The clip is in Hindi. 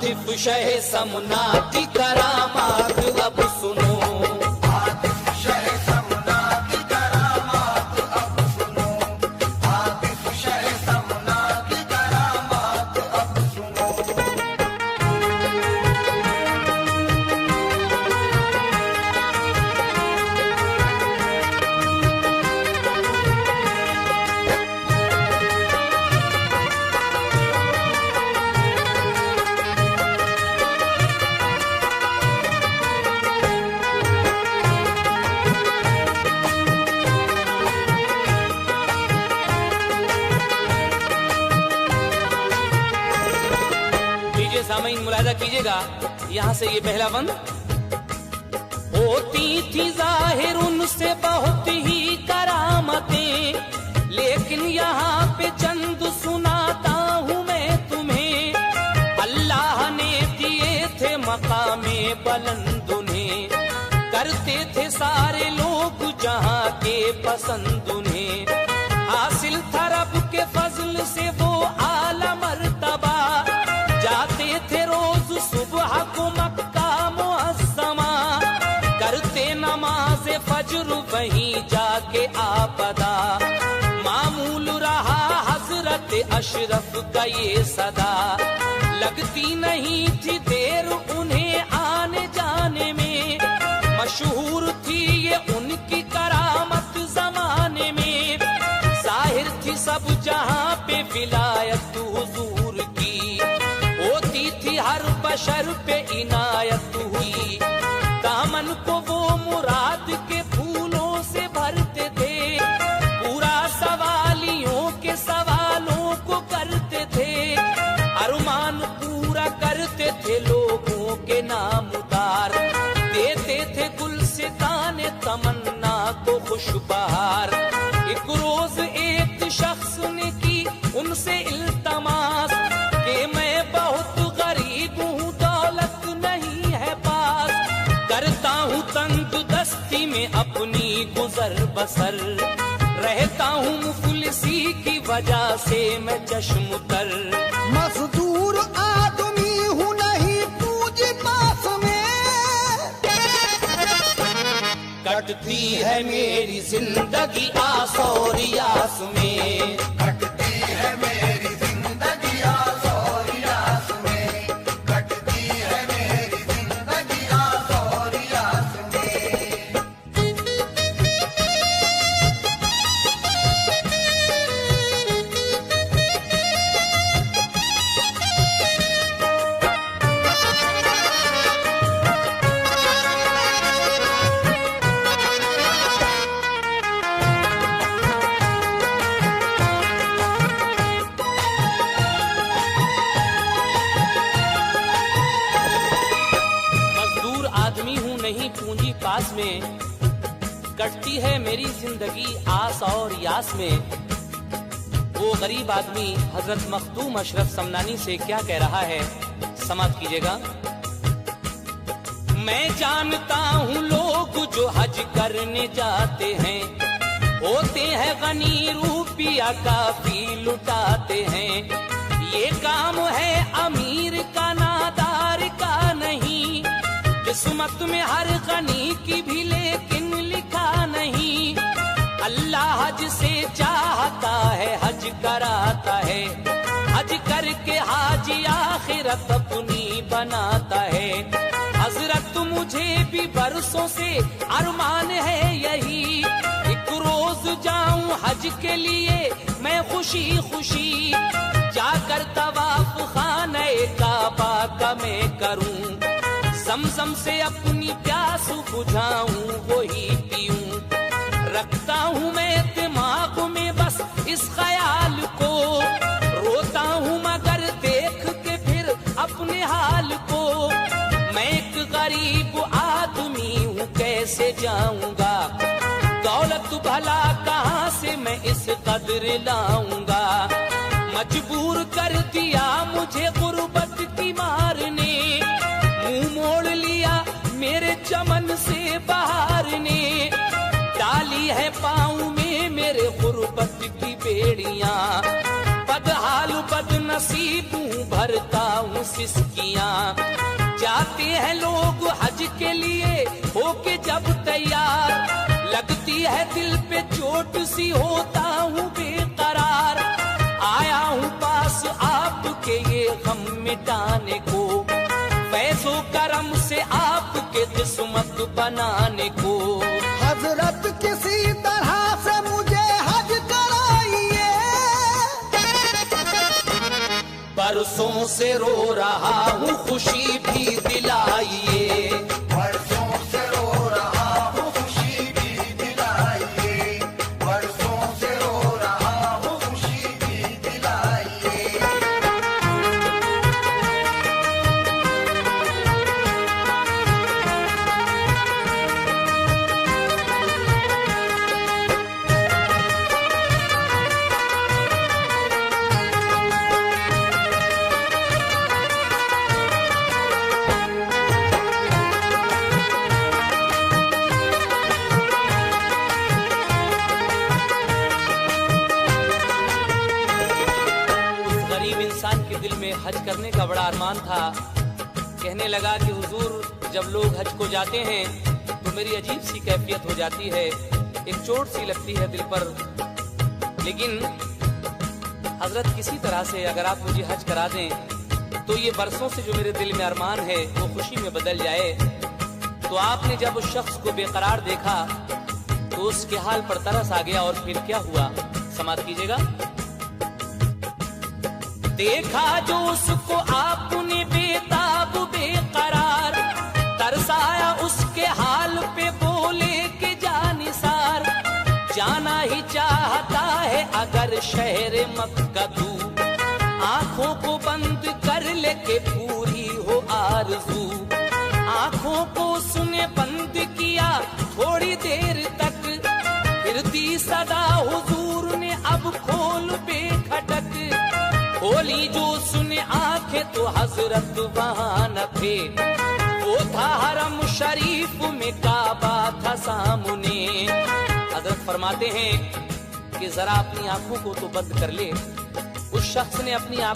आतिफ शह समना की करामात अब सुनो। आतिफ शह समना की करामात अब सुनो। आतिफ शह समना की करामात अब सुनो। सामईन मुलाहिजा कीजिएगा, यहाँ से ये पहला बंद। होती थी जाहिर उनसे बहुत ही करामतें, लेकिन यहाँ पे चंद सुनाता हूँ मैं तुम्हें। अल्लाह ने दिए थे मकामे बुलंद उन्हें, करते थे सारे लोग जहाँ के पसंद उन्हें। हासिल था रब के फजल से वो आला मर्तबा, जाते थे रोज सुबह को मक्का मुअज़्ज़मा, करते नमाज फज्र वहीं जाके आपदा। मामूल रहा हजरत अशरफ का ये सदा, लगती नहीं थी देर उन्हें आने जाने में। मशहूर थी ये उनकी करामत जमाने में, जाहिर थी सब जहां पे विलायत हुजूर की। होती थी हर बशर पे इनायत हुई, दामन को वो मुराद के फूलों से भरते थे। पूरा सवालियों के सवालों को करते थे, अरमान पूरा करते थे लोगों के नाम उतार। देते थे गुलसितान तमन्ना को खुशबहार। एक रोज एक शख्स ने की उनसे इल्तमास कि मैं बहुत गरीब हूँ, दौलत नहीं है पास, करता हूँ तंग दस्ती में अपनी गुजर बसर। रहता हूँ मुफलिसी की वजह से मैं चश्मतर। मजदूर आदमी हूँ नहीं पूंजी पास में, कटती है मेरी जिंदगी आस और यास में। कटती है मेरी जिंदगी आस और यास में। कटती है मेरी जिंदगी आस और यास में। मजदूर आदमी हूँ नहीं पूंजी पास में, कटती है मेरी जिंदगी आस और यास में। वो गरीब आदमी हजरत मखदूम अशरफ समनानी से क्या कह रहा है, समाप्त कीजिएगा। मैं जानता हूँ लोग जो हज करने जाते हैं, होते हैं गनी रूपिया काफी लुटाते हैं। ये काम है अमीर का नादार का नहीं, किस्मत में हर गनी की भी लेकिन लिखा नहीं। अल्लाह जिसे चाहता है हज कराता है, हज करके हाजी आखिरत अपनी बनाता है। हजरत मुझे भी बरसों से अरमान है यही, एक रोज जाऊं हज के लिए मैं खुशी खुशी। जाकर तवाफ खाने काबा का मैं करूं, समसम से अपनी प्यास बुझाऊं वही पीऊं। रखता हूँ मैं दिमाग में बस इस ख्याल को, रोता हूँ मगर देख के फिर अपने हाल को। मैं एक गरीब आदमी हूँ कैसे जाऊंगा, दौलत भला कहाँ से मैं इस कदर लाऊंगा। मजबूर कर दिया मुझे गुर्बत की मार ने, मुंह मोड़ लिया मेरे चमन से बहार ने। डाली है पाँव में मेरे गुर्बत की बेड़ियां, बदहाल बदनसीब हूँ भर करता हूँ सिसकियां। जाते हैं लोग हज के लिए होके जब तैयार, लगती है दिल पे चोट सी होता हूँ बेकरार। आया हूँ पास आपके ये गम मिटाने को, फैज़ो करम से आपके किस्मत बनाने को। हजरत किसी तरह से मुझे हज कराइए, बरसों से रो रहा हूँ खुशी भी दिलाइए। बरसों से रो रहा हूँ खुशी भी दिलाइए, बरसों से रो रहा हूँ खुशी भी दिलाइए। हज करने का बड़ा अरमान था। कहने लगा कि हुजूर जब लोग हज को जाते हैं तो मेरी अजीब सी कैफियत हो जाती है, एक चोट सी लगती है दिल पर। लेकिन हजरत किसी तरह से अगर आप मुझे हज करा दें तो ये बरसों से जो मेरे दिल में अरमान है वो खुशी में बदल जाए। तो आपने जब उस शख्स को बेकरार देखा तो उसके हाल पर तरस आ गया, और फिर क्या हुआ समाप्त कीजिएगा। देखा जो उसको आपने बेताब बेकरार, तरसाया उसके हाल पे बोले कि जानिसार। जाना ही चाहता है अगर शहर मक्का तू, आंखों को बंद कर ले के पूरी हो आरज़ू। आंखों को उसने बंद किया थोड़ी देर तक, फिर दी सदा हुजूर ने अब खोल बेखटक। खोली जो सुने आंखें तो हजरत वहां न थे, वो था हरम शरीफ में काबा था सामने। हजरत फरमाते हैं कि जरा अपनी आंखों को तो बंद कर ले। उस शख्स ने अपनी आंखों